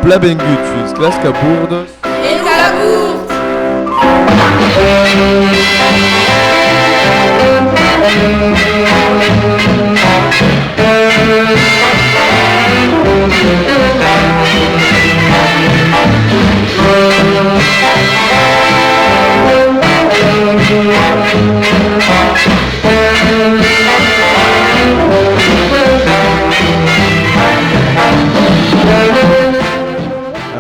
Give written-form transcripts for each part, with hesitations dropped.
Pla bengut sus glaska bourdos. Et la bourde.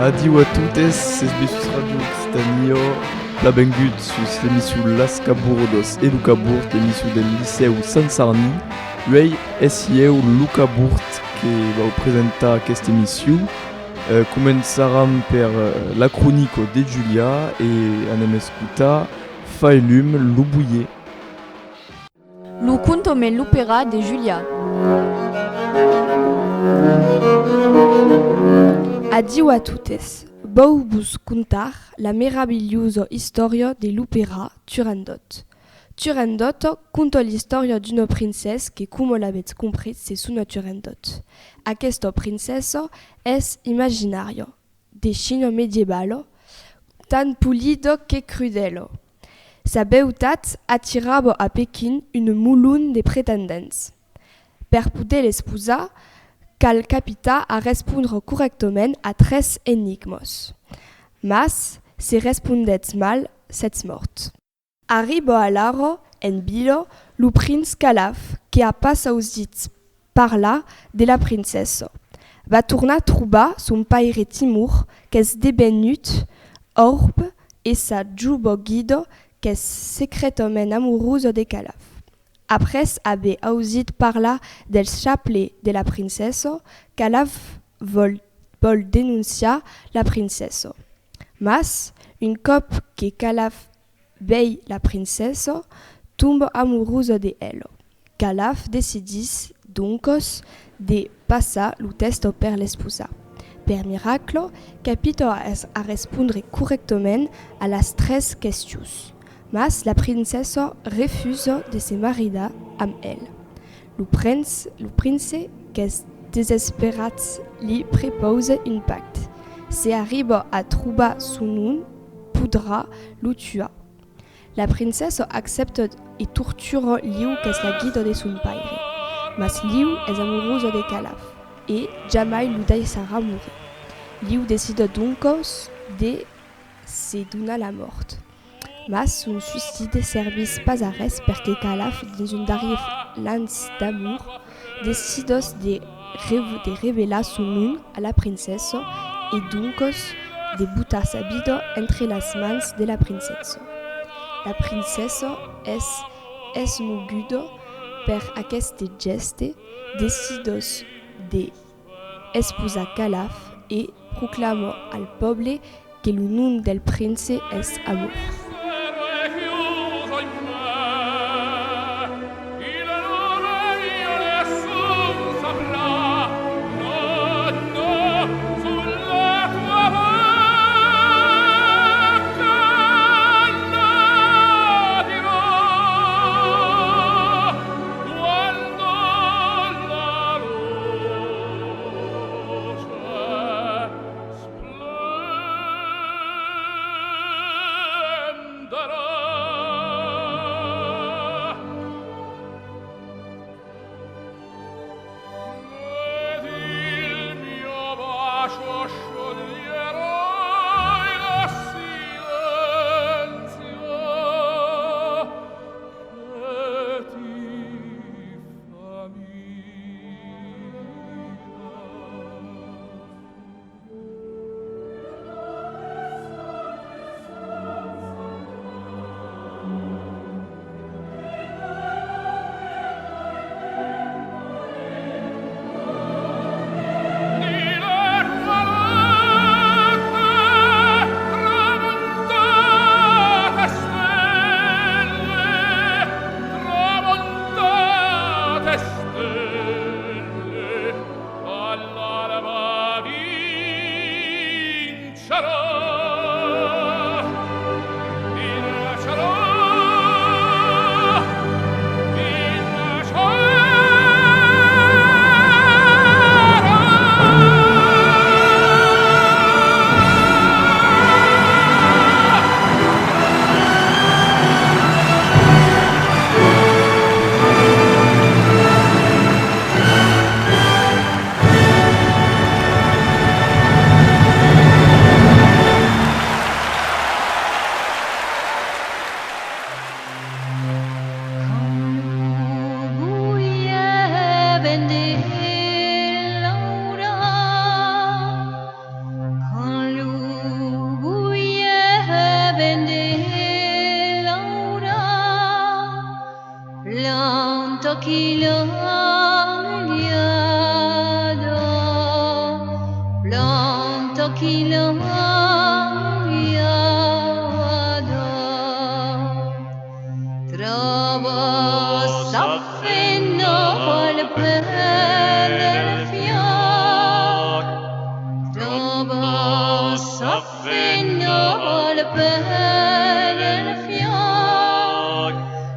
Adieu à toutes, c'est Sbessus Radio Occitania, Pla bengut sus l'émission Laska Bourdos et Luca Bourt, l'émission del Liceu San Sarni. Lui, SIEU Luca Bourt qui va vous présenter cette émission. Començaram per la chronique de Julia et anem escutar Faelum Lubouillet. Lu conto me l'opéra de Julia. Adieu a tuttes. Vou vos contar la meravigliosa storia de l'opéra Turandot. Turandot conta l'historia d'una princesa que, come l'avete compris, c'est una Turandot. Aquesta princesa és imaginaria, de China medievalo, tan pulido que crudelo. Sa beutat attirava a Pequín une mulun de pretendents. Per poder l'esposar, cal capita a respondre correctament a 3 enigmos. Mas, si respondets mal, sets mort. Arriba a l'aro, en bilo, lo prince Calaf, que a pas ausit parlar de la princesa. Va tornar trobar son paire Timur, qu'es debenut orb, et sa juba guido, qu'es secretament amoureuse de Calaf. Après haver ausit parlar del chapelet de la princesa, Calaf vol denunciar la princesa. Mas, un cop que Calaf vei la princesa, tombe amoureuse de elle. Calaf decidis doncos de passar lo test per l'esposa. Per miracle, capito a respondre correctament a las 3 questions. Mas la princesa refusa de se maridar amb elle. Lo prince, qu'es desesperat, li propose un pacte. Si arriba a trobar son nom, podrà lo tuar. La princesa accepta et tortura Liu, qu'es la guide de son paire. Mas Liu és amoureuse de Calaf, et jamais lo deixarà mourir. Liu decide doncos de se donar la mort. Mas son suicide servis pas a res perquè Calaf, dins un darrier lance d'amour, decidos de revelar son nom a la princesa et doncos de botar sa vida entre las mans de la princesa. La princesa és moguda per aquest geste, decidos de esposar Calaf et proclama al poble que le nom del prince és amor.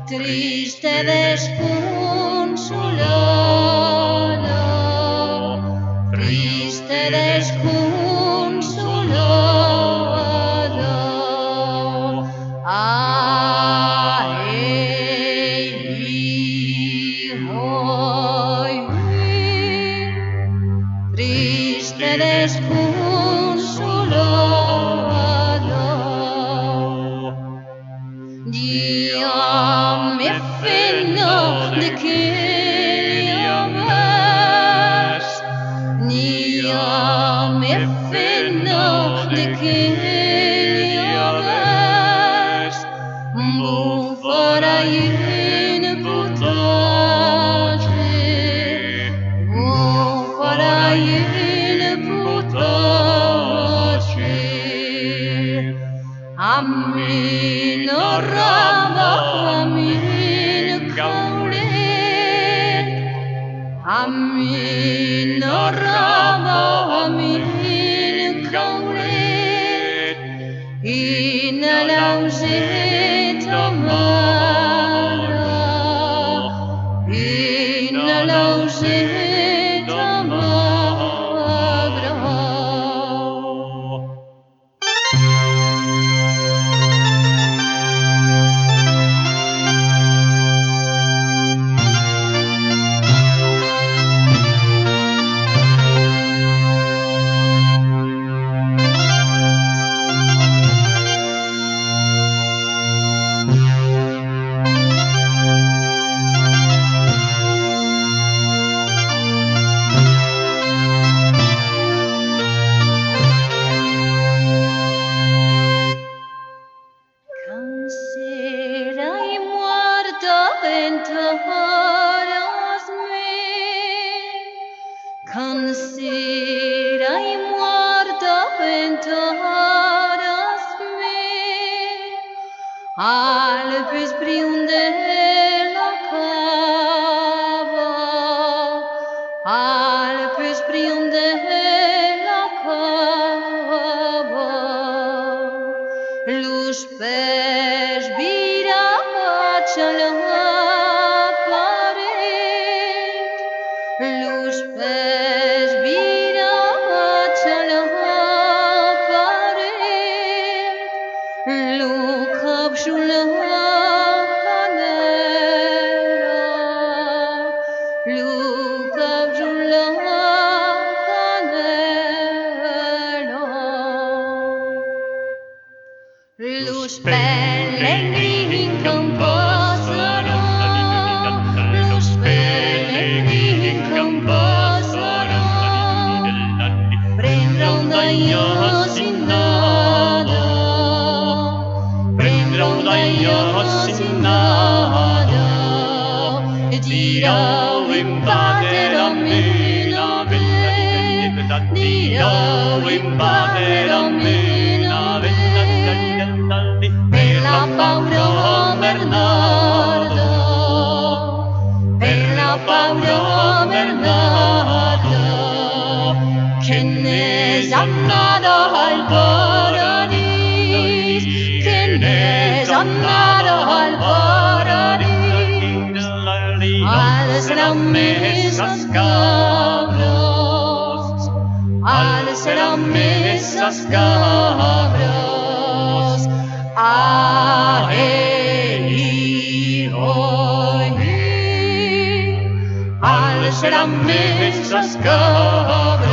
Triste desconsolada, triste desconsolada. Triste desconsolada. Diame fenno de que amas, diame fenno de que amas, bufarai in potage, bufarai in potage. Amin rama, amin kaulet, amin rama, amin kaulet, in lauset amara, in lauset amara. Canserai muerta enterraras me, canserai muerta enterraras me, Alpes brunde la cava, Alpes brunde la cava. Los pés virats a la paret, los pés virats a la paret, lo cap sulla panera, lo cap sulla panera. Los pellegrini che passano, los pellegrini che passano, prendron dagli ossi nada, prendron dagli ossi nada, e dirò in padre a me, dirò in padre a me. Per la paura Bernardo, per la paura Bernardo, che ne è andato al paradis, che ne è andato al paradis, alles la mesas cabros, alles la mesas cabros. Ah, alles las mesas cabros.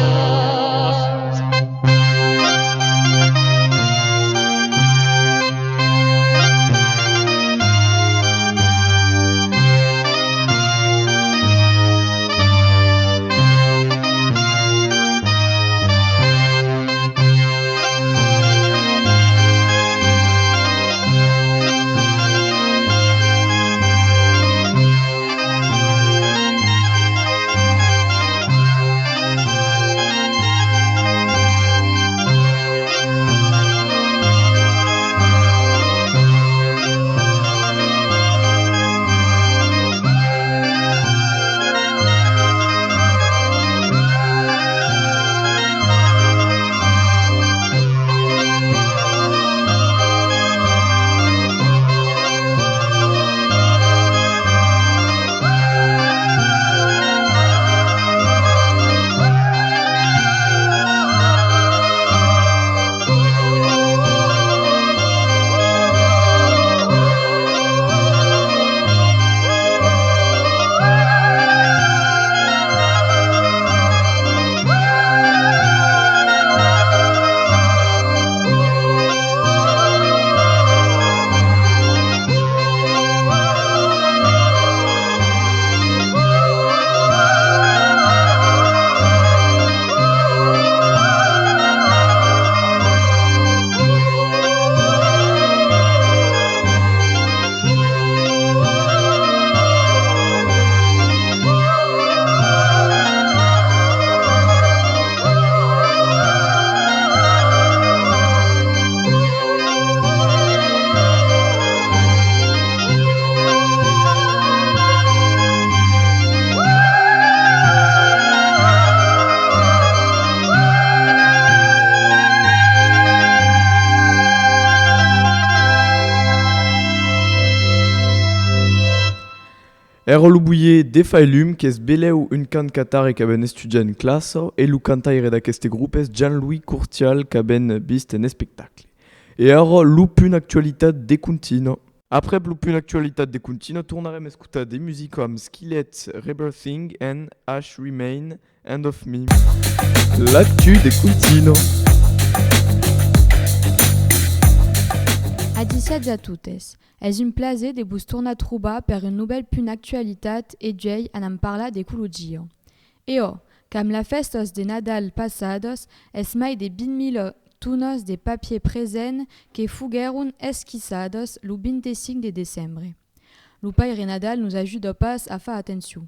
Erolubouye defailum qu'es beleu un cant catare qu'aben estudiant classe et lu cantaire d'aqueste groupes Jean-Louis Courtial qu'aben bist en spectacle. Et alors lupun actualitat de contino. Après lupun actualitat de contino, tournarem escutar des musiques comme Skillet, Rebirthing and Ash Remain, End of Me. L'actu de contino. Adiciats a totes. Es un plaser de vos tornar a trobar per une nouvelle pun actualitat e jei an en parlar d'ecologia. Eo, cam la festos de Nadal passados, es mai de 20.000 tunos de papier present que fugueron esquissados lo 25 de decembre. Lo paire Nadal nous ajuda pas a fa atenció.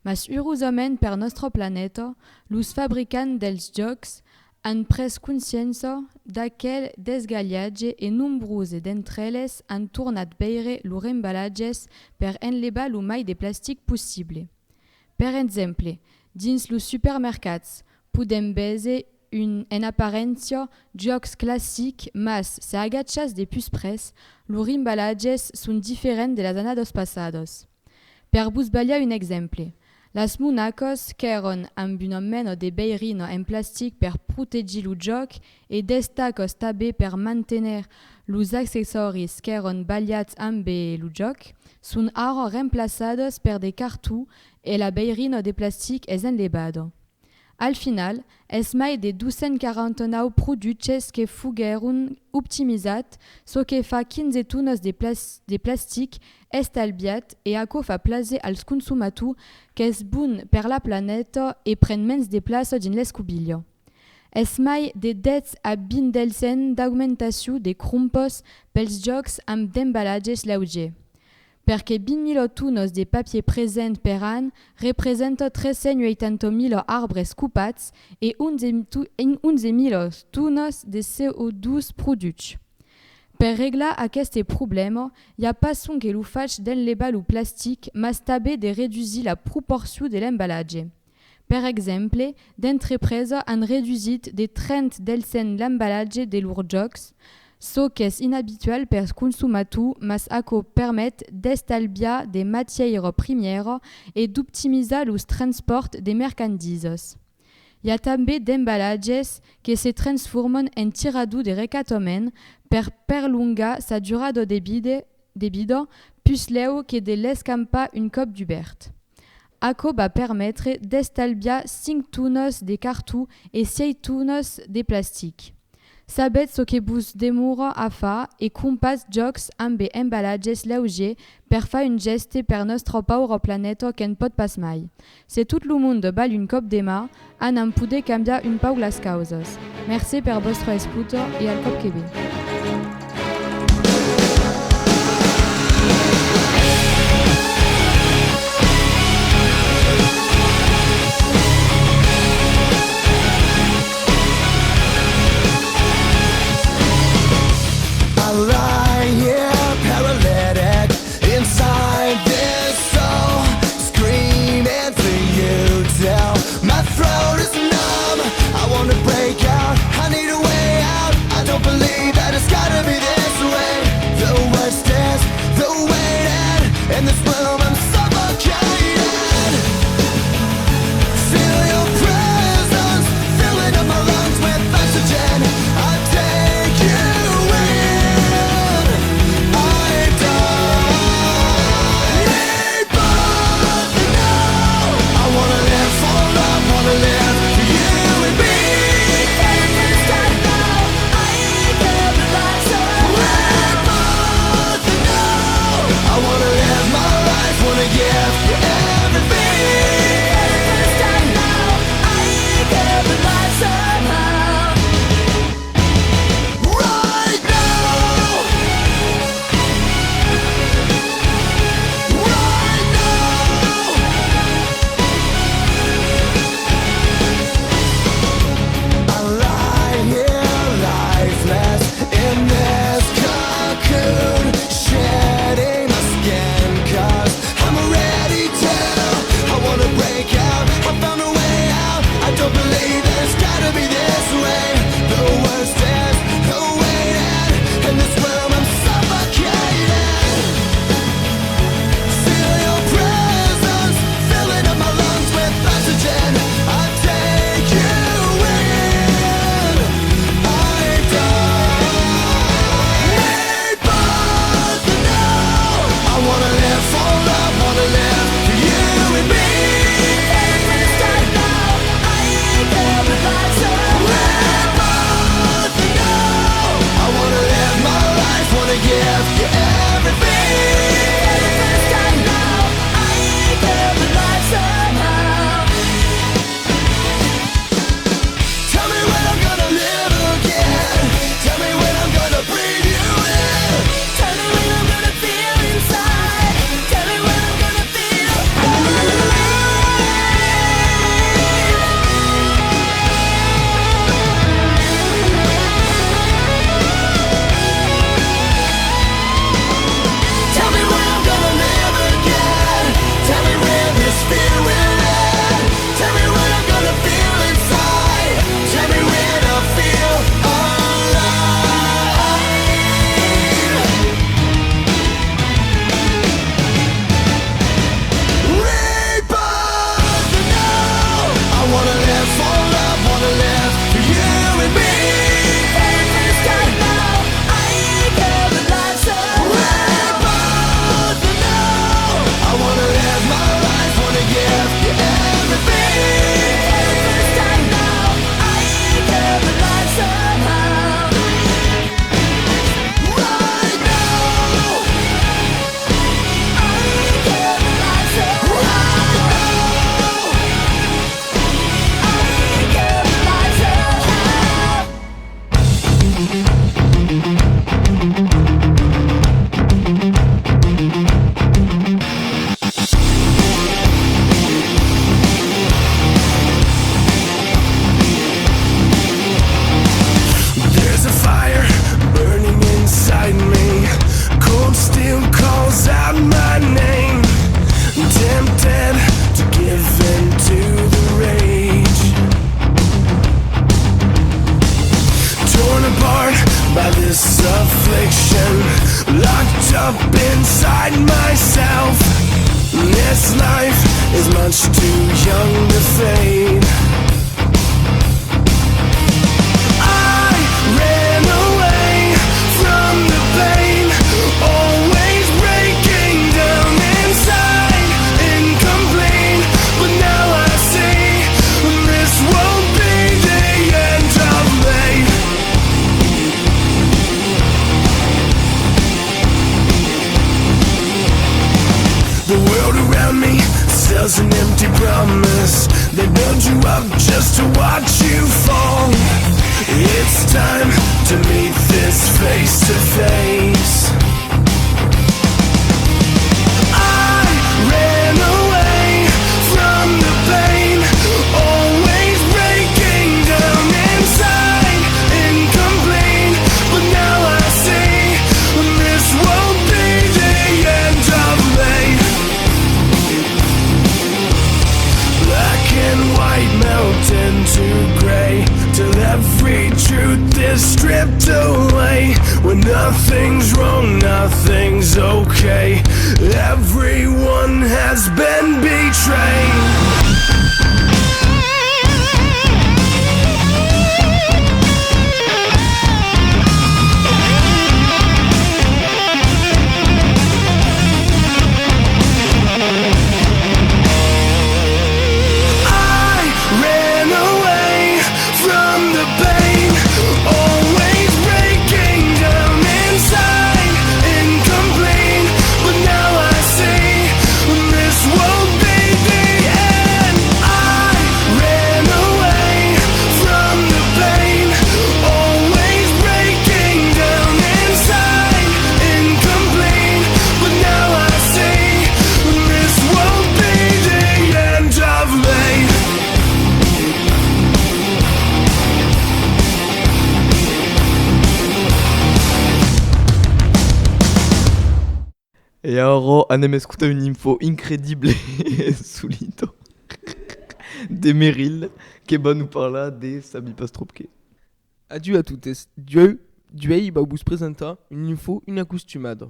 Mas urosament per nostre planeta, los fabricants dels jocs han pres consciència d'aquel desgallatge e nombrose d'entre elles han tornat veire lor embalatges per enlevar lo mai de plàstic possible. Per exemple, dins los supermercats podem veure en aparència jocs classics, mas se agatxas de pus pres, lor embalatges són diferents de les anades passades. Per vos ballar un exemple, las monacos qu'eron amb una mena de beirina en plastic per protegir lo joc e destacos també per mantenir los accessoris qu'eron baliats amb lo joc, són ara reemplaçados per de cartó e la beirina de plastic és enlevada. Al final, es mai de 249 produches que fugueron optimizat, so que fa 15 tones de plastic estalviat e aco fa plaser als consumatus qu'es bon per la planeta e pren mens de plaça dins l'escobilla. Es mai de 10 a 20% d'augmentació de crompos pels jocs amb d'embalatges lleuger. Perquè 20.000 tones de papier present per an representa 380.000 arbres copats e 11.000 tones de CO2 produts. Per reglar aquest problema, hi ha pas que lo faig d'enlevar lo plastic, mas també de reduir la proporció de l'embalatge. Per exemple, d'entrepreses han reduït de 30% l'embalatge de lors jocs, so que és inhabitual per consumatus, mas aco permet d'estalviar de matières premières e d'optimitzar los transports de mercandises. Hi ha també d'embalatges que se transformen en tiradu de recatament per perllongar sa durada de vida plus leu que de l'escampar un cop d'ubert. Aco va permetre d'estalviar 5 tones de cartó e 6 tones de plastic. Sabet so que vos demora a fa e compas jocs amb embalatges lleugers per fa un geste per nostre paure planeta qu'en pot pas mai. Se tot lo monde val un cop de mà, an en poder canviar un pau les causes. Merci per vostra escuta e al cop que ve. Break out, I need a way out. I don't believe that it's give you everything. For the first time now, I live a life somehow. Tell me when I'm gonna live again. Tell me when I'm gonna breathe you in. Tell me when I'm gonna feel inside. Tell me when I'm gonna feel alive. Tell me when I'm gonna live again. Tell me when this fear will end. Tell me when I'm gonna feel inside. Tell me when I'll feel alive. Rebirth now. I wanna live for love, wanna live for you and me. For the first time now, I live a life so rebirth now. I wanna live my life, wanna give you everything. For the first time now, I live a life somehow. Right now, I live a life somehow. I live a life somehow. There's a fire burning inside me. Cold steel calls out my name. Tempted to give in to the rage. Torn apart by this affliction. Locked up inside myself. This life is much too young to fade. I ran away from the pain, always breaking down inside, incomplete. But now I see this won't be the end of me. The world around me sells an empty promise. They build you up just to watch you fall. It's time to meet this face to face. I ran away from the pain, always breaking down inside, incomplete. But now I see this won't be the end of me. Black and white melt into gray, till every truth is stripped away. When nothing's wrong, nothing's okay. Everyone has been betrayed. I ran away from the pain, always breaking down inside, incomplete. But now I see this won't be the end. I ran away from the pain, always breaking down inside, incomplete. But now I see this won't be the end of me. E ora anem a escutar un'info incredibile subito de Meryl che va nous parlar de Sabi Pastropke. Adieu a totes. Duei va vos presentar un'info inacostumada.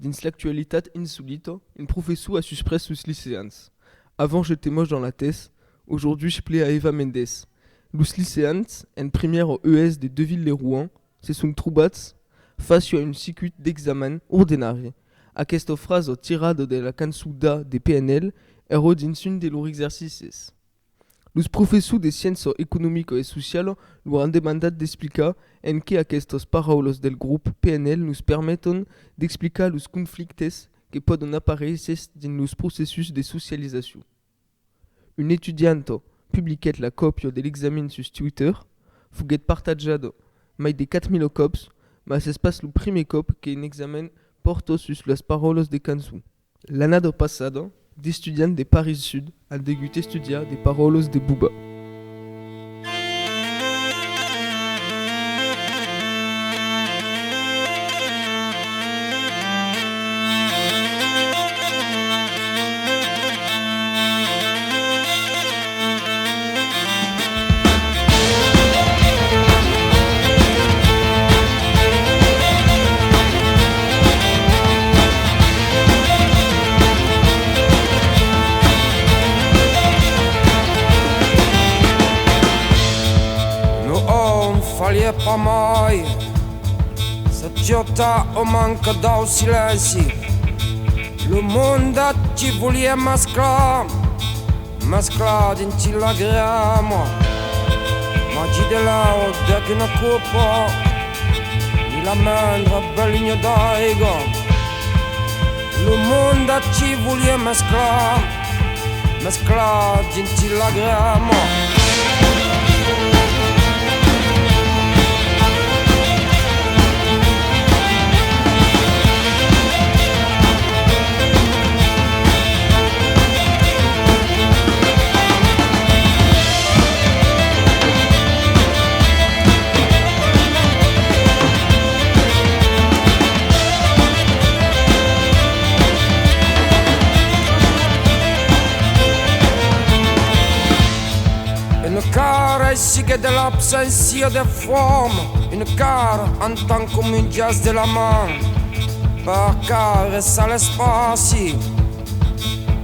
Dins l'actualitat insolito, un professeur a suspres sus lycéans. Avant j'étais moche dans la thèse, aujourd'hui je plais à Eva Mendes. Los lycéans, en première au ES de Deville-les-Rouen, se sont troubats face à une circuit d'examen ordinaire. Aquesta frase tirada de la cançuda de PNL ero dins un de lor exercicis. Los professors de Ciències Econòmiques et Sociales nous han demandat d'explicar en què aquestes paraules del grup PNL nous permeten d'explicar los conflictes que poden aparèixer dins los processus de socialisació. Un étudiante publiquet la còpia de l'examen sur Twitter, foguet partatjada mai de 4.000 cops, mas es pas lo primer cop que un examen porta sus las paraules de cançó. L'annada passada, d'estudiants de Paris Sud han degut estudiar de paraules de Booba. Pas mai să ciota o mancă dau silenzi. Lo mondo ci volia mascla din la grama. Magi de la de che una copa ni la mandra belligno d'aigo. Lo mondo ci volia mascla din la grama. Sigue de l'absentia de forme, une cara en tant comme un jazz de la main, per caressa l'espaci,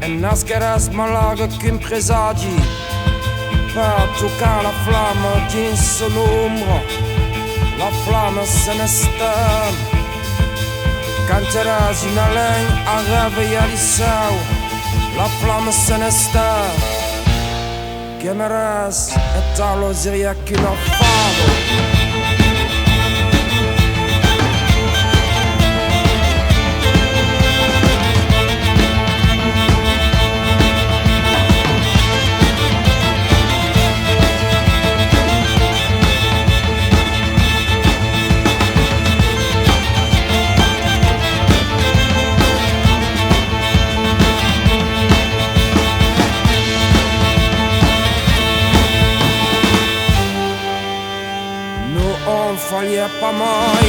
e nasceres mai larga qu'un presagi, per toccare la flamma dins l'ombra, la flamma se ne sta, canteràs una lent a reveillar il seu, la flamma se ne sta. Chiameràs e talo ziria che non favo. Fallait pas mai.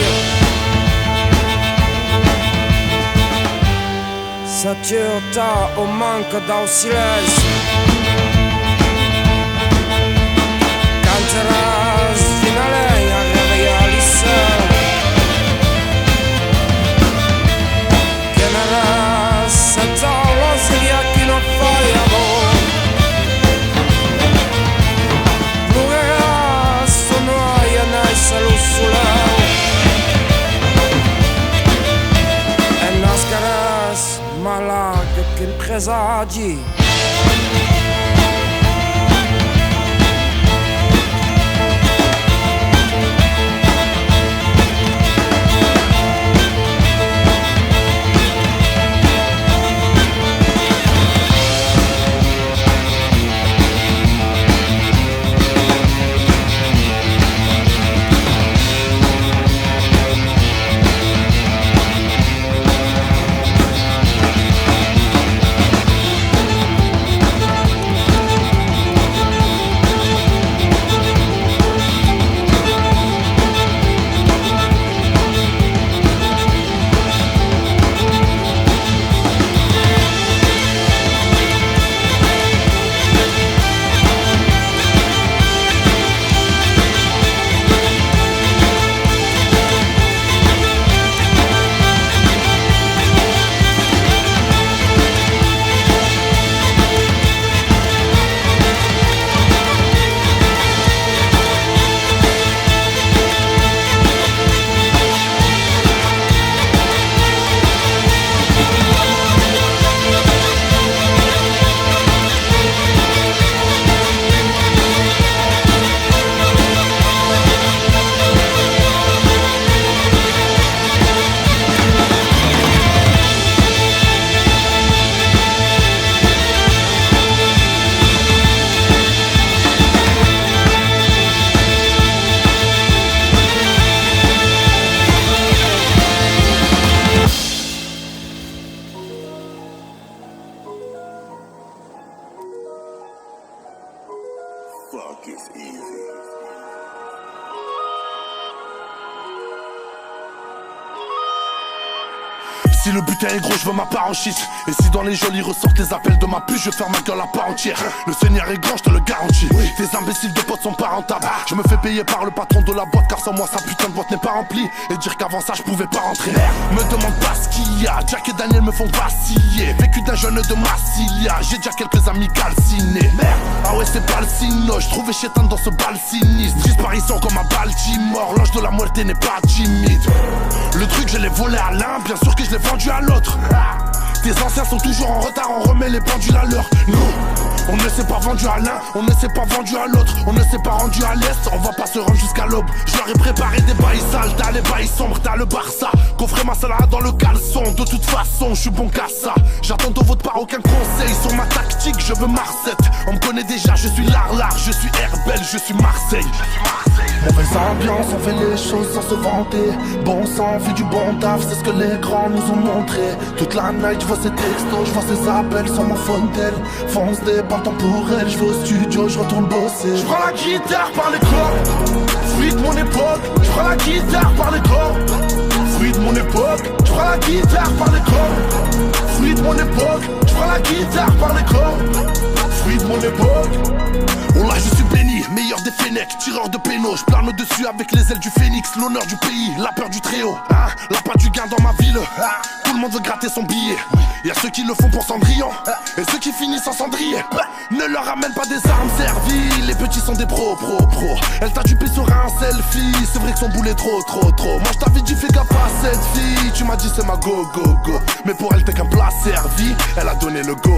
Saturta o manca dau silenzio. Canteràs fino a lei a reveillar il seu. Chiameràs a taula seria chi non fai amor. Ploreràs sonoai a naisa lo soleu. E nasceràs mai larga che un presagi. Si le butin est gros, je veux ma part en shit. Et si dans les jolis ressortent les appels de ma puce, je vais faire ma gueule à part entière. Le Seigneur est grand, je te le garantis. Tes imbéciles de potes sont pas rentables. Je me fais payer par le patron de la boîte, car sans moi sa putain de boîte n'est pas remplie. Et dire qu'avant ça je pouvais pas rentrer. Me demande pas ce qu'il y a, Jack et Daniel me font vaciller. Vécu d'un jeune de Massilia, j'ai déjà quelques amis calcinés. Merde, ah ouais c'est pas le sino, je trouvais chétan dans ce bal sinistre. Disparition comme à Baltimore, l'ange de la muerte n'est pas timide. Le truc je l'ai volé à l'un, bien sûr que je l'ai vendu à l'autre. Tes anciens sont toujours en retard, on remet les pendules à l'heure. Nous, on ne s'est pas vendu à l'un, on ne s'est pas vendu à l'autre. On ne s'est pas rendu à l'est, on va pas se rendre jusqu'à l'aube. Je leur ai préparé des bails sales, t'as les bails sombres, t'as le Barça. Coffret ma salade dans le caleçon, de toute façon je suis bon qu'à ça. J'attends de votre part aucun conseil sur ma tactique, je veux Marcette. On me connaît déjà, je suis Larlar, je suis Herbel, je suis Marseille. Mauvaise ambiance, on fait les choses sans se vanter. Bon sang, fait du bon taf, c'est ce que les grands nous ont montré. Toute la night, je vois ses textos, je vois ses appels sur mon phone tel. Fonce des temps pour elle, je vais au studio, je retourne bosser. Je prends la guitare par les cordes, fruit de mon époque. Je prends la guitare par les cordes, fruit de mon époque. Je prends la guitare par les cordes, fruit de mon époque. Je prends la guitare par les cordes, fruit de mon époque. Oh là je suis béni, meilleur des Fennecs, tireur de pénaux. Je plane au-dessus avec les ailes du phénix, l'honneur du pays, la peur du tréau, hein. La patte du gain dans ma ville, hein. Tout le monde veut gratter son billet. Y'a ceux qui le font pour Cendrillon, et ceux qui finissent en cendrier. Ne leur ramène pas des armes servies, les petits sont des pros. Elle t'a dupé sur un selfie, c'est vrai que son boule est trop. Moi je t'avais dit fais gaffe à cette fille, tu m'as dit c'est ma go. Mais pour elle t'es qu'un plat servi, elle a donné le go.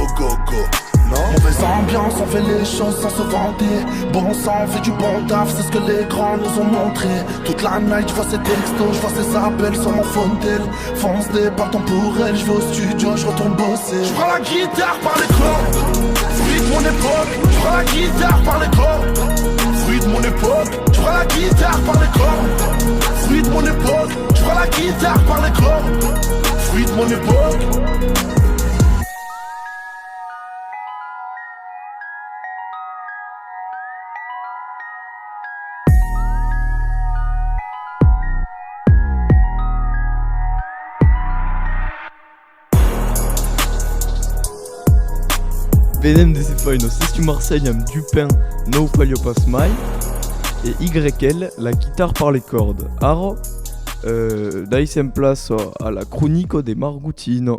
Non. Mauvaise ambiance, on fait les choses sans se vanter. Bon sang, on fait du bon taf, c'est ce que les grands nous ont montré. Toute la night, je vois ses textos, je vois ses appels sur mon phone tel. Fonce des partons pour elle, je vais au studio, je retourne bosser. Je prends la guitare par les cordes, fruit de mon époque. Je prends la guitare par les cordes, fruit de mon époque. Je prends la guitare par les cordes, fruit de mon époque. Je prends la guitare par les cordes, fruit de mon époque. Venem de Cefaino, c'est Marseille, am Dupin, No Palio Pas Mai, et YL, la guitare par les cordes. Alors, dai en place à la chronique des Margoutines.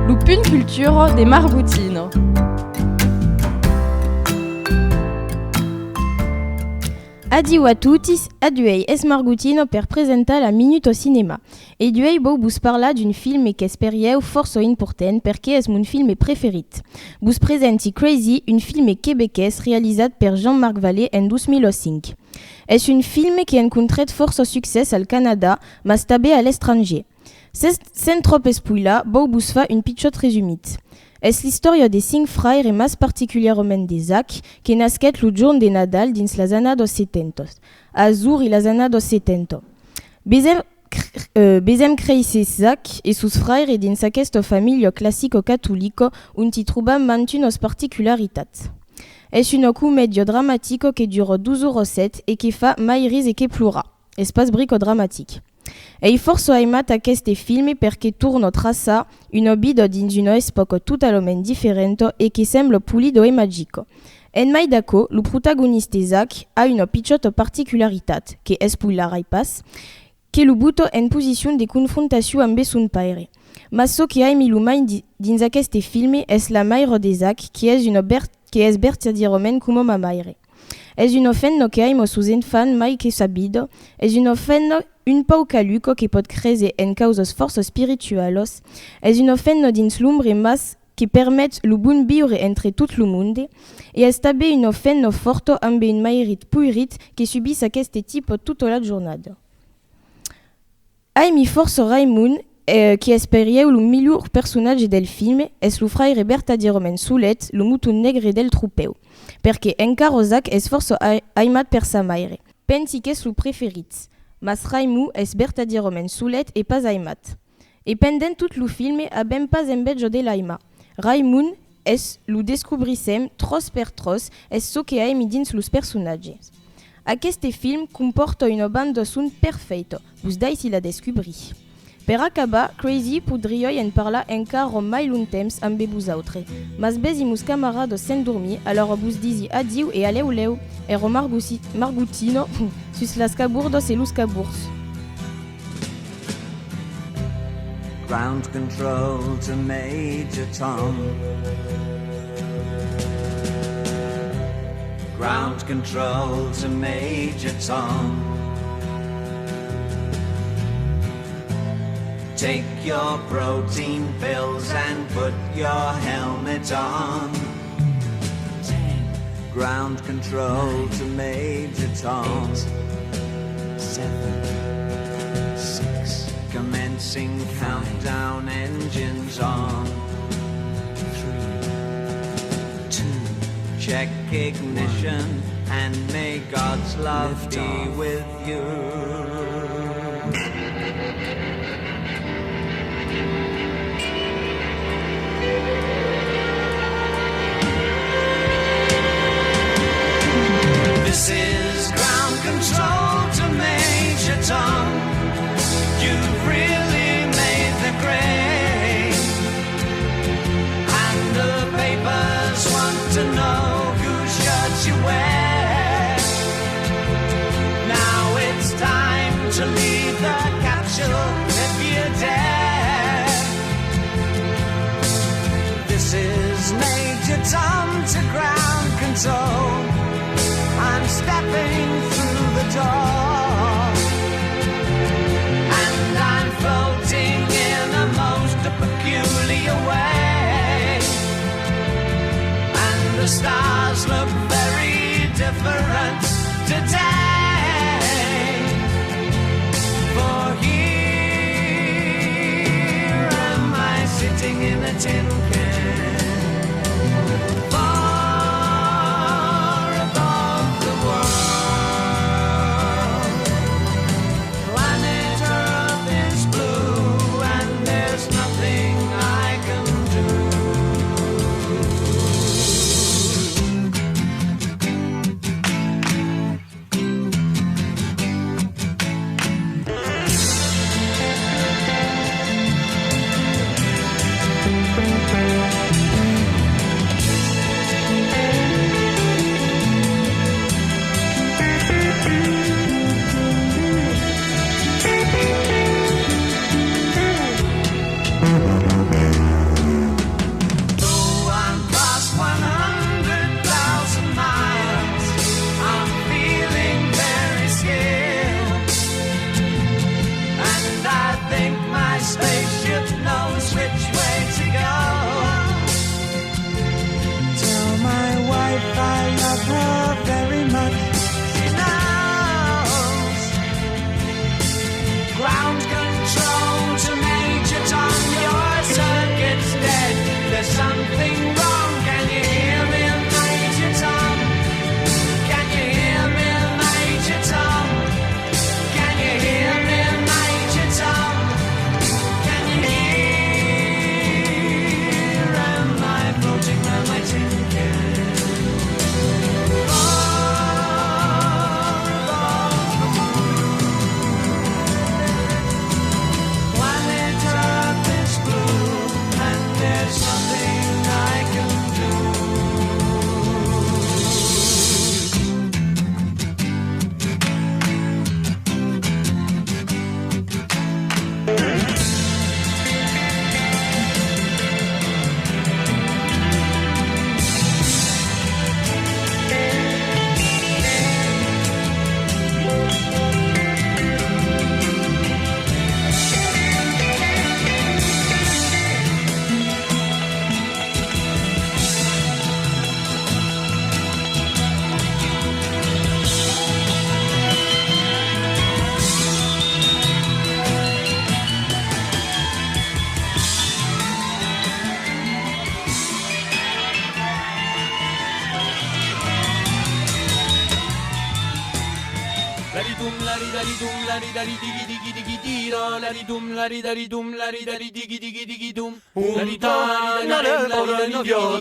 Lupune culture des Margoutines. Adieu a tutis, aduei es Margoutino per presenta la minute au cinéma. E duei bo bus parla d'un film che sperieu forso important perché es mon film preferit. Bus presenti Crazy, un film québécois réalisat per Jean-Marc Vallée en 2005. Es un film qui encontret forso succès al Canada, mas també à l'étranger. Sen trop espuila, bo bus fa un pitchot resumit. Es l'historia de 5 frères et mas particulièrement de Zach, qui nasquet le jour de Nadal dins las annados 70. Azur i las annados 70. Bezem creise Zach e sus frères et dins aquesta família classico-catolico on ti trobam mantunos particularitats. Es una comédia dramatico que dure 12h07 et qui fa mai ris e que plora. Es pas brico-dramatique. Ei forso aimat aquest film perché turno trassa una vida dins una epoca totalment differente e che sembla pulido e magico. En mai d'aco, lo protagonista Zach ha una pitjota particularitat, que espoilarai pas, que lo buto en position de confrontació amb son pare. Mas so que aimi lo mai dins aquest film es la maire de Zach, que es vertadierament como ma maire. Es una fenno que aimo sus enfant mai que sabido, es una fenno un pau caluco que pot crese en causas força spiritualos, es una fenno dins l'ombre mas que permet lo bon viure entre tot lo monde, e es també una fenno forto amb un mairit puirit que subis aquest tipo tota la jornada. Aimi força Raimund, qui esperieu lo millor personatge del film, es lo fraire vertadierament solet, lo mouton negre del trupeu, perché encara Zach es força aimat per sa maire. Pensi qu'es lo preferit, mas Raimu es vertadierament solet e pas aimat. E pendent tot lo film abem pas enveja de l'aima. Raimund es lo descobrissem tros per tros, es so que aimi dins los personatges. Aquest film comporta una banda son perfeita, vos dai si la descobri. Per acabar, Crazy podrioi en parlar encara mai long temps amb vosaltres. Mas besimus camarados sen dormir, alors vos disi adiu e aleu ero Margutino sus las caburdos e los caburs. Ground control to Major Tom. Ground control to Major Tom. Take your protein pills and put your helmet on. 10. Ground control 9, to Major Tom. 8, 7, 6. Commencing 5, countdown, engines on. 3, 2. Check ignition 1, and may God's love be off with you. This is ground control to Major Tom. You've really made the grade, and the papers want to know whose shirt you wear. Now it's time to leave the capsule if you dare. This is Major Tom to ground control. I'm stepping Un temps, le polo idiot, un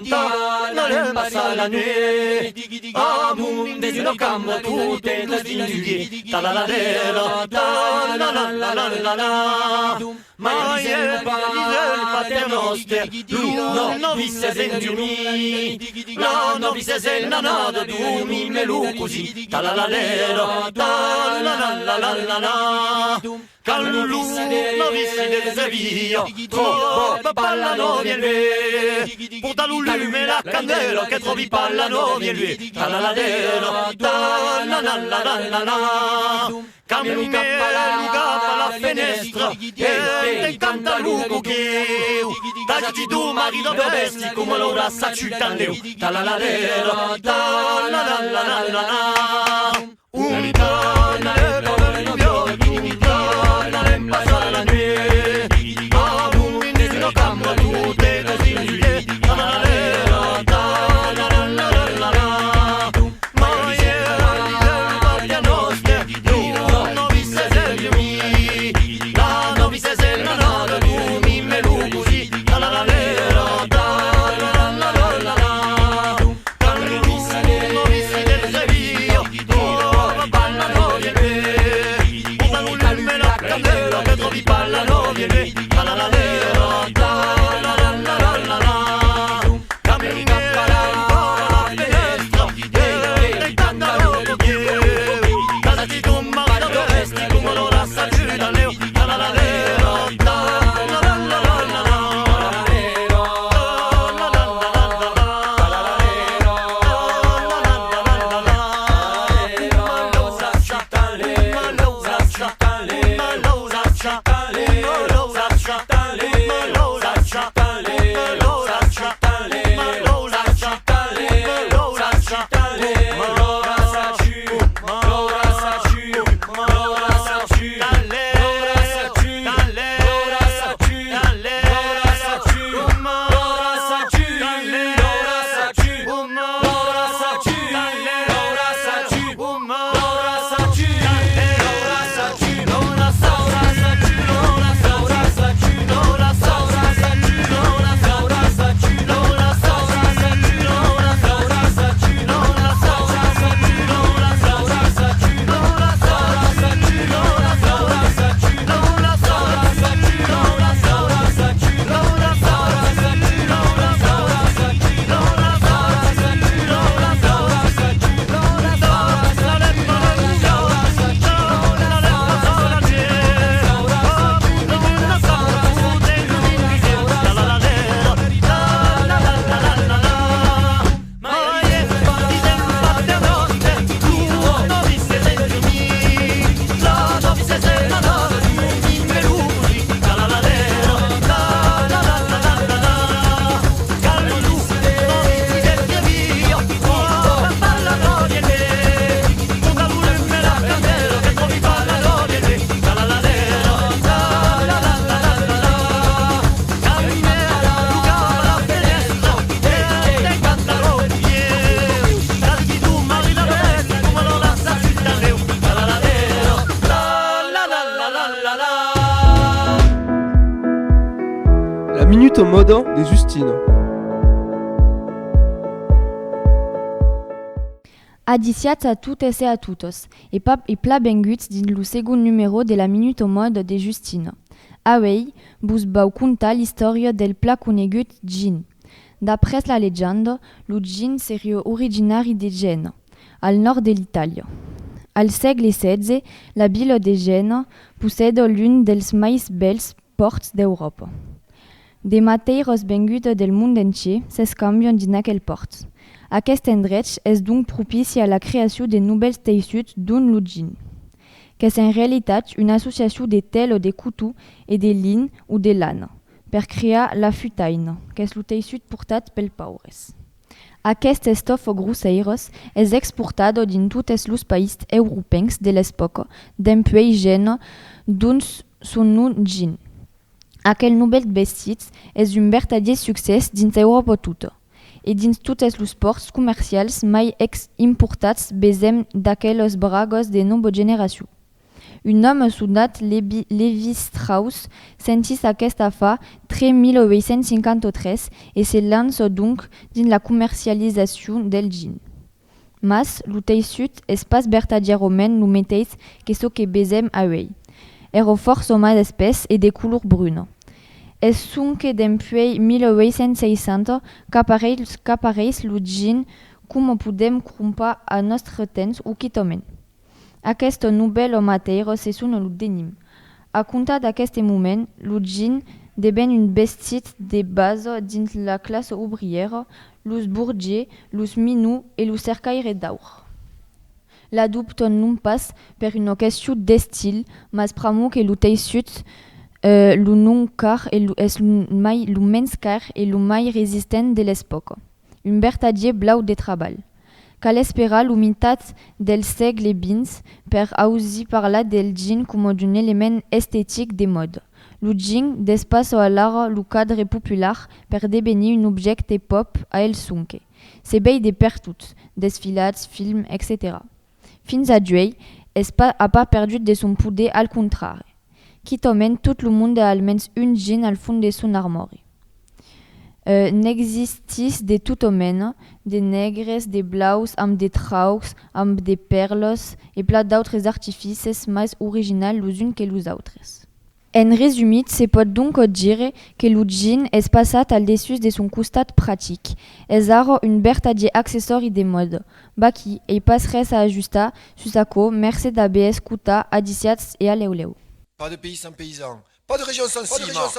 temps, le passa la nuit. Amunt des une cambre, tout est dans une nuit. Ta la la la la la la la la la la. Maie pater noster, l'uno novices endurmi. La novices el nanado dumi melucusi. Ta la la la la la la la. Calulu novici del Sevilla, troppo parlano di lui. Pour t'allumer la candela che trovi parlano di lui. Ta la la la la la. Cammina alla finestra e canta lugo che dagli tu marito vesti come lo rassa cittadino. Ta la la la. Un donna passa la nuit, amunt des une cambre, tout est dans une nuit. Ta la la la. Maie pater noster, l'uno novices endurmi. La novices el nanado dumi melucusi. Ta la la la. Calulu novici del Sevilla, troppo parlano di lui. Pour t'allumer la candela che trovi parlano di lui. Ta la la la. Cammina alla finestra e canta lugo che dagli tu marito vesti come lo rassa cittadino. Ta la la la. La minute au mode des Justines. Adiciats a toutes et a tutos, et pla benguts din lo segon numéro de la minute au mode de Justine. Awei, bus bau conta l'historia del pla conegut gin. D'après la légende, lo gin seria originari de Gênes, al nord de l'Italia. Al segle XVI, la ville de Gênes possède l'un dels mais bels ports d'Europa. De mateiros benguts del món entier s'escambien din aquel port. Aquest endrech és donc propici a la creació de nouvelles teixuts d'un lo gin, que és en realitat una associació de tel o de couteau et de lin ou de lana, per crear la futaina, que és lo teixut portat pel paures. Aquest estof grosseiros és exportat din tots los països europeus de l'època dempuèi Gênes, d'on son nom gin. Aquel nouvel vestit és un vertadier succès dins Europa tota. et dins totes los ports comercials mai importats besem d'aquelles bragos de nova generació. Un home sonat Levi Strauss sentis aquesta fa 1853 et se lance donc dins la comercialització del gin. Mas, lo teissut és pas vertadierament lo mateix que çò que besem avui. Ero força més espès e de color bruna. És sonque dempuèi 1860 qu'apareix lo gin com podem crompar a nostre temps o quitament. Aquest nouvel matèria se sona lo denim. A comptar d'aquest moment, lo gin devient un vestit de base dins la classe ouvrière, los bourgeois, los minous et los cercaires d'aur. L'adopten non pas per una qüestió d'estil, mas pramo que lo teissut lo non car és mai lo menys car e lo mai resistent de l'època. Un vertadier blau de treball. Cal esperar l'humitat del segle XX per ausi parlar del gin com d'un element estètic de mode. Lo gin despassa alara lo cadre popular per devenir un objecte pop a el sonque. Se vei de pertot, desfilats, films, etc. Fins a juei, ha pas perdut de son poder al contrari. Quitament tot lo monde a almenys un gin al fond de son armori. N'existis de tot mena, de negres, de blaus, amb de traucs, amb de perles e plat d'autres artificis més originals los uns que los autres. En resumit, se pot donc dire que lo gin és passat al dessus de son costat pràtic. És ara un vertadier accessori de mode. Baqui, ei pas res a ajustar sus aquò, merced a haver escutat adiciats e a leu. Pas de pays sans paysan. Pas de région sans ciment.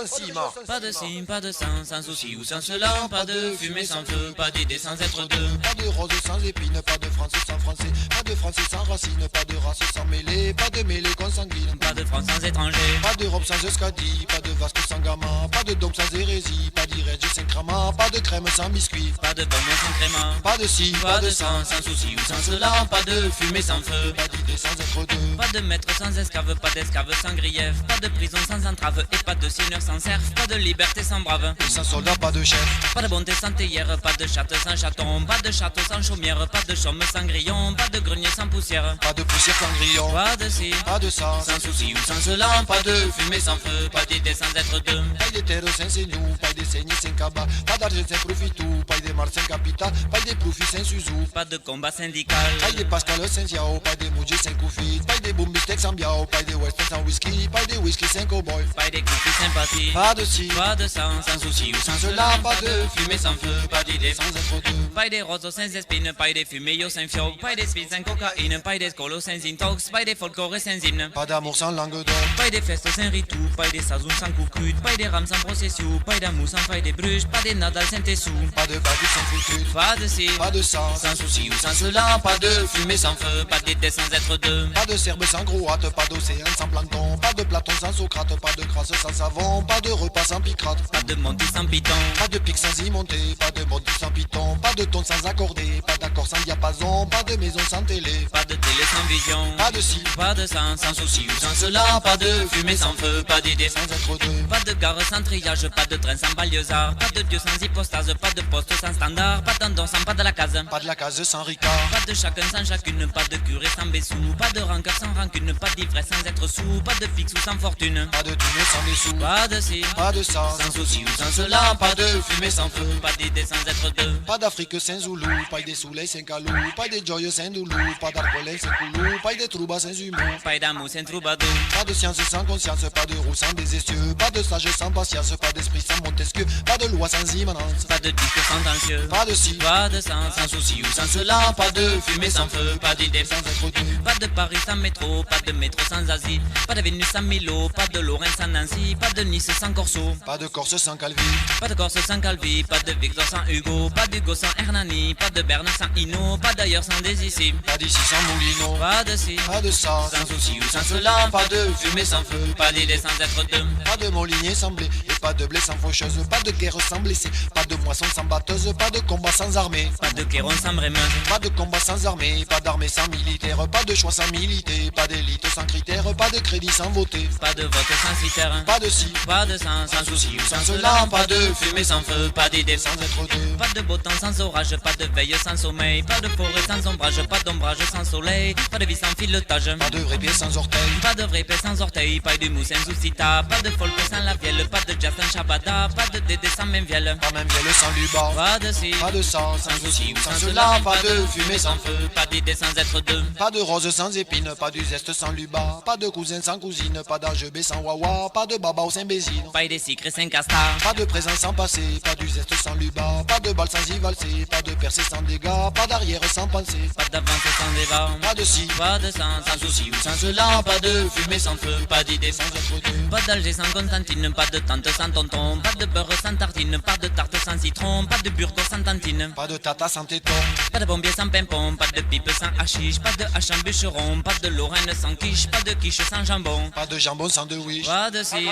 Pas de cime, pas de sang, sans souci ou sans cela. Pas de fumée sans feu, pas d'idée sans être deux. Pas de rose sans épines, pas de français sans français. Pas de français sans racines, pas de race sans mêlée. Pas de mêlée consanguine. Pas de France sans étranger. Pas d'Europe sans escadie, pas de vasque sans gamin. Pas de dôme sans hérésie, pas d'irège sans crama. Pas de crème sans biscuit. Pas de pomme sans créma. Pas de ci, pas de sang, sans souci ou sans cela. Pas de fumée sans feu. Pas d'idée sans être deux. Pas de maître sans esclave, pas d'esclave sans grief. Pas de prison sans entrave et pas de seigneur sans serf. Pas de liberté sans brave. Et sans soldat, pas de chef. Pas de bonté sans théière, pas de chatte sans chaton. Pas de château sans chaumière, pas de chaume sans grillon. Pas de grenier sans poussière. Pas de poussière sans grillon. Pas de ci, pas de ça, sans souci ou sans cela. Pas de fumée sans feu, pas d'idée sans être deux. Pas de terre sans seignou, pas de saignée sans cabas. Pas d'argent sans profitou, pas de mar sans capital. Pas de profit sans suzou. Pas de combat syndical. Pas de pascal sans yao, pas de mouji sans koufi. Pas de boombisteak sans biao, pas de western sans whisky. Pas de whisky sans cowboy. Pas de cookies sympathie. Pas de ci, pas de sang, sans souci ou sans cela. Pas de fumée sans feu, pas d'idée sans être deux. Pas de roses sans espines, pas de fumée sans fio. Pas de speed sans cocaïne, pas de scolo sans intox. Pas de folklore sans hymne. Pas d'amour sans langue d'or. Pas de feste sans ritou, pas de saison sans coucrute. Pas de rame sans procession, pas d'amour sans faille de bruges. Pas de nadal sans tessou. Pas de baguette sans foutu. Pas de ci, pas de ça, sans souci ou sans cela. Pas de fumée sans feu, pas d'idée sans être deux. Pas de serbe sans croate, pas d'océan sans plancton. Pas de Platon sans Socrate, pas de crasse sans savon. Pas de repas sans picrate. Pas de monty sans piton. Pas de pic sans y monter. Pas de monty sans piton. Pas de ton sans accordé. Pas d'accord sans diapason. Pas de maison sans télé. Pas de télé sans vision. Pas de ci, pas de sang, sans souci ou sans cela. Pas de fumée sans feu, pas d'idée sans être deux. Pas de gare sans triage, pas de train sans banlieusard. Pas de dieu sans hypostase, pas de poste sans standard. Pas d'endon sans pas de la case. Pas de la case sans ricard. Pas de chacun sans chacune. Pas de curé sans bessou. Pas de rancœur sans rancune. Pas d'ivresse sans être sous. Pas de fixe ou sans fortune. Pas de thune sans des sous. Pas de ci, pas de ça, sans souci ou sans cela. Pas de fumée sans feu, pas d'idée sans être deux. Pas d'Afrique sans Zoulou. Pas de soleil sans calou. Pas de joyeux sans doulou. Pas d'arcolin sans coulou. Pas de trouba sans humour. Pas d'amour sans troubadour. Pas de science sans conscience. Pas de roux sans désestieux. Pas de sage sans patience. Pas d'esprit sans Montesquieu. Pas de loi sans immanence. Pas de disque sentencieux. Pas de ci, pas de sang, sans souci ou sans cela. Pas de fumée sans feu, pas d'idée sans être deux. Pas de Paris sans métro. Pas de métro sans Asie. Pas de Vénus sans Milo. Pas de Lorraine sans Nancy. Pas de Nice sans Corso. Pas de Corse sans Calvi. Pas de Corse sans Calvi. Pas de Victor sans Hugo. Pas d'Hugo sans Hernani. Pas de Berne sans Hino. Pas d'ailleurs sans des ici. Pas d'ici sans Moulino. Pas de ci, pas de ça, sans souci ou sans cela. Pas de fumée sans feu. Pas d'idée sans être deux. Pas de molinier sans blé. Et pas de blé sans faucheuse. Pas de guerre sans blessé. Pas de moisson sans batteuse. Pas de combat sans armée. Pas de Kéron sans brémeuse. Pas de combat sans armée. Pas d'armée sans militaire. Pas de choix sans militer. Pas d'élite mérite sans critère, pas de crédit sans voter. Pas de vote sans critère, pas de ci, pas de ça, sans souci ou sans cela. Pas de fumée sans feu, pas d'idée sans être deux. Pas de beau temps sans orage, pas de veille sans sommeil. Pas de forêt sans ombrage, pas d'ombrage sans soleil. Pas de vie sans filetage, pas de vrai pied sans orteil. Pas de vrai pied sans orteil, pas de mousse sans soucita. Pas de folk sans la vielle, pas de jazz sans chabada. Pas de dédé sans même vielle, pas même vielle sans luba. Pas de ci, pas de sang, sans souci ou sans cela. Pas de fumée sans feu, pas d'idée sans être deux. Pas de rose sans épines, pas du zeste sans luba. Pas de cousin sans cousine, pas d'âge B sans wawa. Pas de baba ou sans bésine, pas de secret sans casta. Pas de présent sans passé, pas du zeste sans luba. Pas de balle sans y valser, pas de percée sans dégâts. Pas d'arrière sans penser, pas d'avance sans débat. Pas de ci, pas de ça, sans souci ou sans cela. Pas de fumée sans feu, pas d'idée sans être deux. Pas d'Alger sans Constantine, pas de tante sans tonton. Pas de beurre sans tartine, pas de tarte sans citron. Pas de burgo sans tantine, pas de tata sans téton. Pas de bombier sans pimpon, pas de pipe sans hachiche. Pas de hache en bûcheron, pas de lorraine sans quiche. Pas de quiche sans jambon, pas de jambon sans de wish. Pas de ci,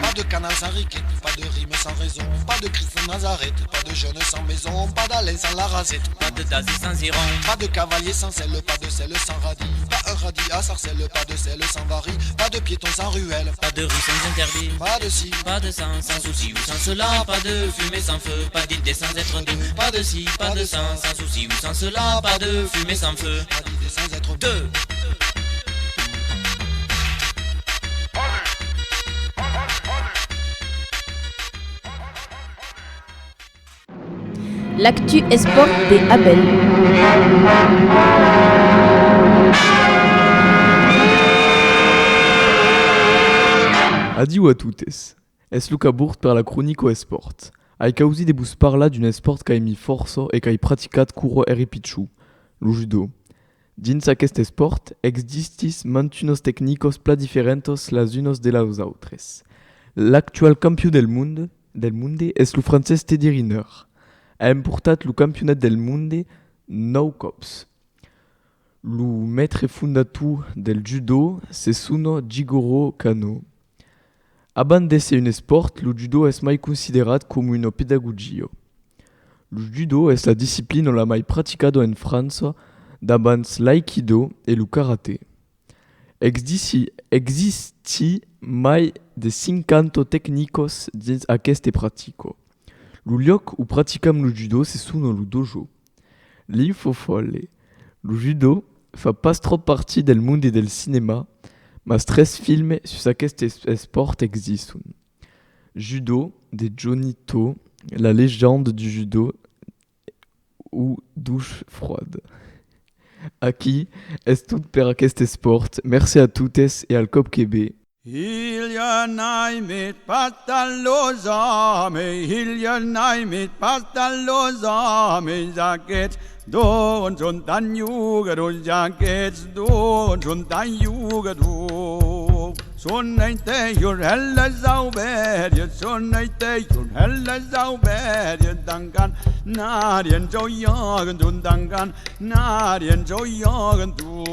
pas de canal sans riquette, pas de rime sans raison. Pas de Christ sans Nazareth, pas de jeune sans maison. Pas d'Alain sans la rasette, pas de dazi sans iron. Pas de cavalier sans sel, pas de sel sans radis. Pas un radis à sarcelle, pas de sel sans varie. Pas de piéton sans ruelle, pas de rue sans interdit. Pas de ci, pas de ça, sans souci ou sans cela. Pas de fumée sans feu, pas d'idée sans être deux. Pas de ci, pas de ça, sans souci ou sans cela. Pas de fumée sans feu, pas d'idée sans être deux. L'actu esport des Abel. Adieu à toutes. Es Luca Burt per la Chronico Esport. Ai causi de bus parla d'un esport qu'ai mi forso e qu'ai praticat curo eripicciu, lo judo. Dins aquest esport existis mantunos technicos pla diferentos las unos de las autres. L'actual campion del monde es lo francès Teddy Riner. Ha emportat lo campionat del monde 9 cops. Lo maître fondatiu del judo se suno Jigoro Kano. Abans d'ésser un esport, lo judo es mai considerat com una pedagogia. Lo judo es la discipline la mai praticado en França d'abans l'aikido e lo karate. Existi mai de 50 technicos dins aquest pratico. Lo lloc où praticam lo judo se suno lo dojo. L'info folle. Lo judo fa pas trop partie del monde del cinema, mas 3 films sur aquest esport existun. Judo de Johnny To, la légende du judo ou douche froide. Aquí est tout per aquest esport. Merci à toutes et al cop quebe. Hilja mit patalosame, hilja mit patalosame, jacket, don und dann Jugend und jackets, don und dann Jugend. Son inte gjør heller sauberget, son inte gjør heller sauberget, dankan narien så jagen du, dankan narien så jagen du.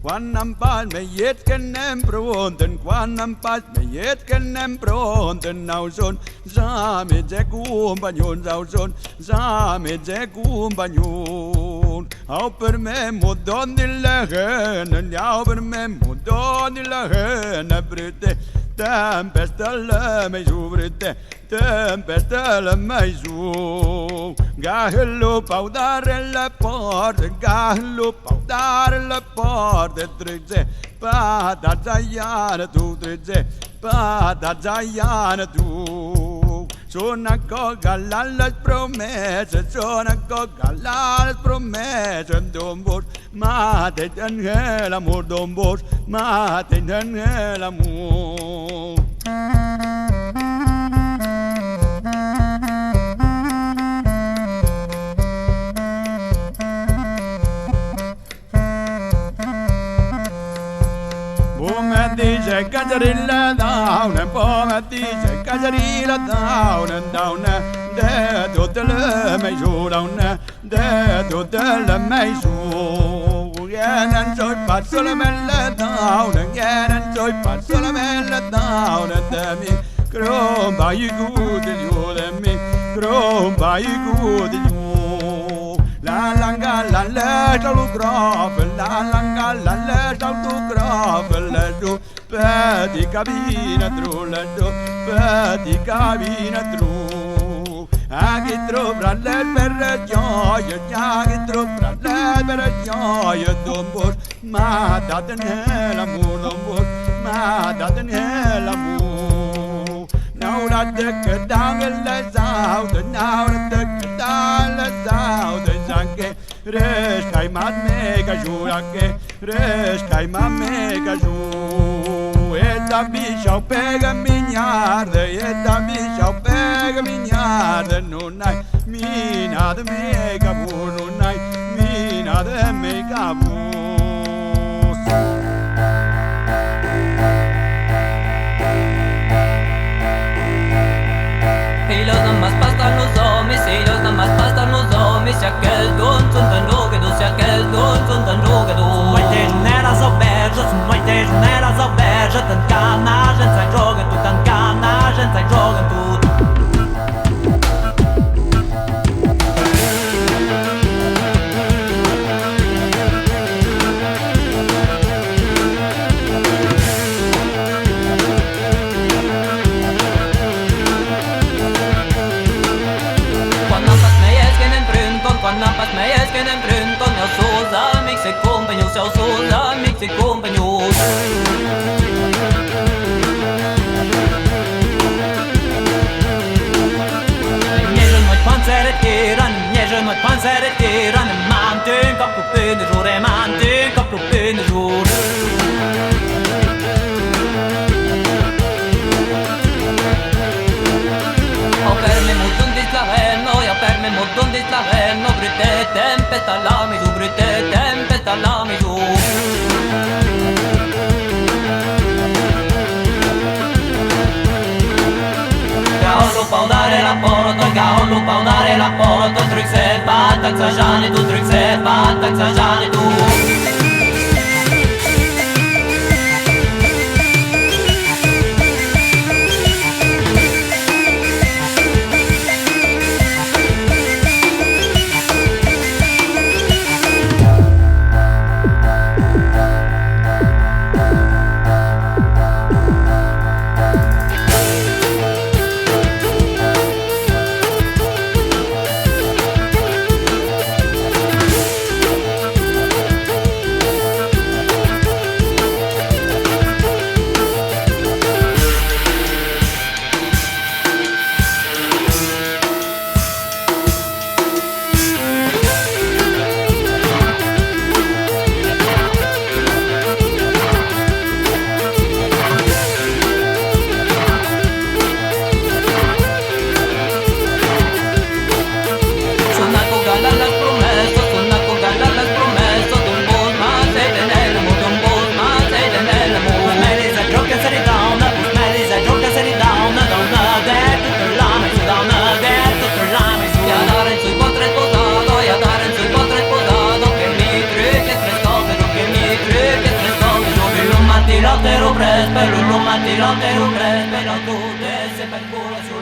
Quanam pas me yet kenem pronten, quanam pas me yet kenem pronten, nou son zame je compagnon, nou son zame je compagnon. Hou per me modon de legenen, hou per me modon de legenen, brute, tempestele me zo brute, tempestele me zo. Gahelo paudare la porte, gahelo paudare la porte, trece, pata zaiana tu, trece, pata zaiana tu. Sono ancora alle promesse, sono ancora alle promesse, dombos, ma te tengo l'amor, dombos, ma te tengo l'amor. Dice cajarilla down and bomb dice cajarilla down and down de tutte le mai giù down de tutte le mai giù and so pazzo le melle down and so pazzo le melle down and mi cromba i gudi di me cromba i gudi La langa la le jalu grave, la langa la le jalu grave, le do petit cabina tru, le do petit cabina tru. Aghi troverà le per gioia, aghi troverà le per gioia, dombor, ma datene l'amor, dombor, ma datene l'amor. Now that the down is out, now that the down is out, anche restai ma mega giù, anche restai ma mega giù. E da biscia pega mignarde, e da biscia pega mignarde, non hai mina de mega bu, non hai mina de mega bu. Ellos nada más pastan los hombres, ellos nada más pastan los hombres. Se aquel don son tan drogados, se aquel don son tan drogados. Muitas neras alberjas, muitas neras alberjas. Tant canagem sai droga tu, tant canagem sai droga tu. Quan pas meies que anem pronto, els seus amics i companys, els seus amics i companys. Nieże nooit van ze reteren, nieże nooit van ze reteren. Een maand een kap op in de jour, een maand een kap op in de jour. Per me molto un dislaveno, io per me molto un dislaveno. Brute tempesta la misu, brute tempesta la misu. Gaolo paudare la porto, gaolo paudare la porto. Truc se fatta, xajane tu, truc se fatta, xajane tu.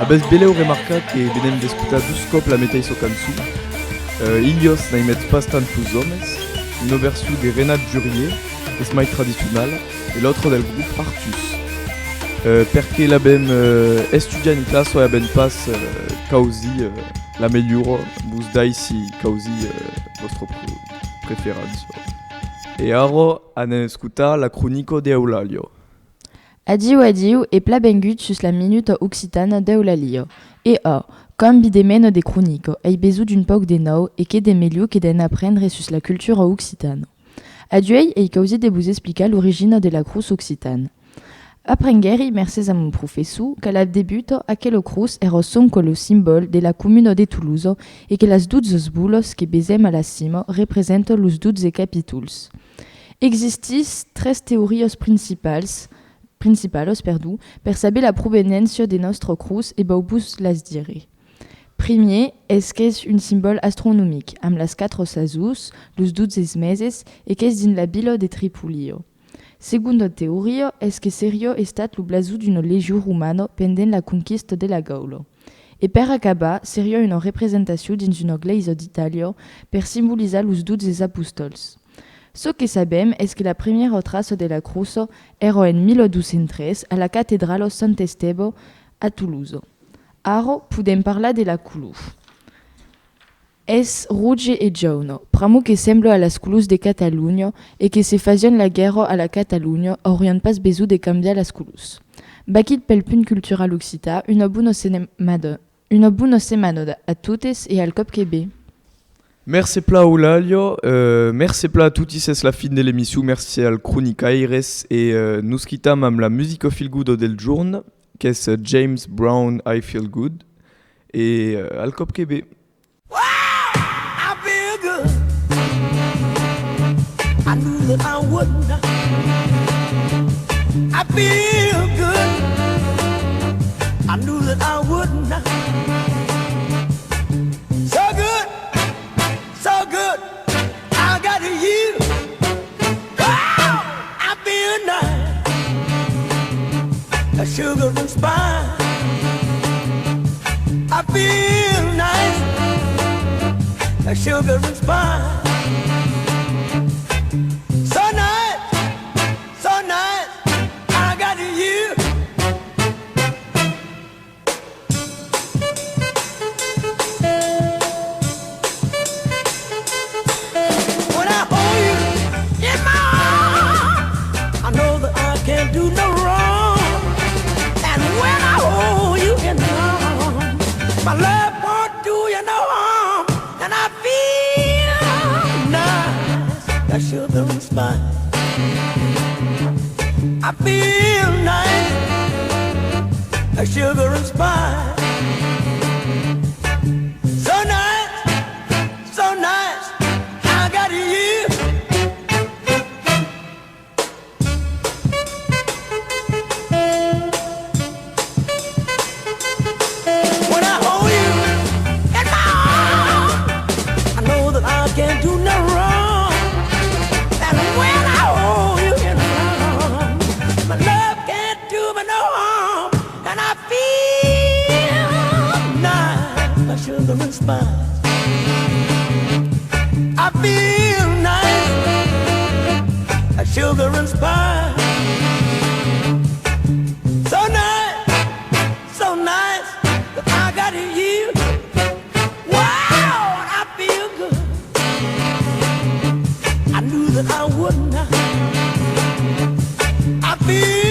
Abez beleo remarka que benem desputa duscop la meteiz o kansu. Ilios na imet pastan plus hommes, une version de Renat Jurier, le smile traditionnel, et l'autre del groupe Artus. Perché l'abem estudiant in classe o abem pas causi la megliore, bus daisi causi vostre préférence. Et aro anem escuta la chronico de Eulalio. Adiu e plabengut sus la minute occitane d'Eulalio. E comme bidemeno de chronico, ei besoin d'une poc de nou et que de meliu que d'en apprendre sus la culture occitane. Adieu ei causi de vous expliquer l'origine de la cruz occitane. Aprengueri, mercés a mon professeur, qu'à la début, aquel cruz era sonco le symbole de la commune de Toulouse et que las 12 boulos que besem à la cime représentent los 12 capítols. Existis 13 théories principales per saber la provenència de nostre cruz e baubus las dire. Premier, est qu'és un symbole astronomique, amb las 4 sasus, los 12 meses, e qu'és din la bila de Tripulio. Segunda teoria, est que serio estat lo blasu d'une legió romana pendent la conquista de la Gaula. E per acabar, seria una representació dins una gleisa d'Itàlia per simbolitzar los 12 apòstols. Ce que sabem és que la primera traça de la cruz era en 1203 a la catedral Sant Esteve a Toulouse. Ara podem parlar de la color. És rouge e jaune, pramo que sembla a les colors de Catalunya e que se fazien la guerra a la Catalunya haurien pas besoin de canviar les colors. Baquit pel punt cultural occità, una bona setmana a totes e al cop que bé. Merci pla Eulalio, merci pla a tutti c'est la fin de l'émission, merci al Cronicaires et nous quittons amb la musique feel good del jour, qu'est James Brown I Feel Good et al cop que bé. I feel good. I knew that I wouldn't. I feel good. I knew that I wouldn't. So good, so good. I got you. Wow, I feel nice. A sugar and spice. I feel nice. A sugar and spice. So nice, so nice, I got you. When I hold you in my arms, I know that I can't do no wrong. And when I hold you in my arms, my love won't do you no harm. And I feel nice, that sugar and spice. I feel nice, that sugar and spice. So nice, so nice, I got you. When I hold you in my arms, I know that I can't do no wrong. And when I hold you in my arms, my love can't do me no harm. And I feel nice, my sugar and spice. I feel nice, a sugar and spice. So nice, so nice, that I got you. Wow, I feel good. I knew that I wouldn't. I feel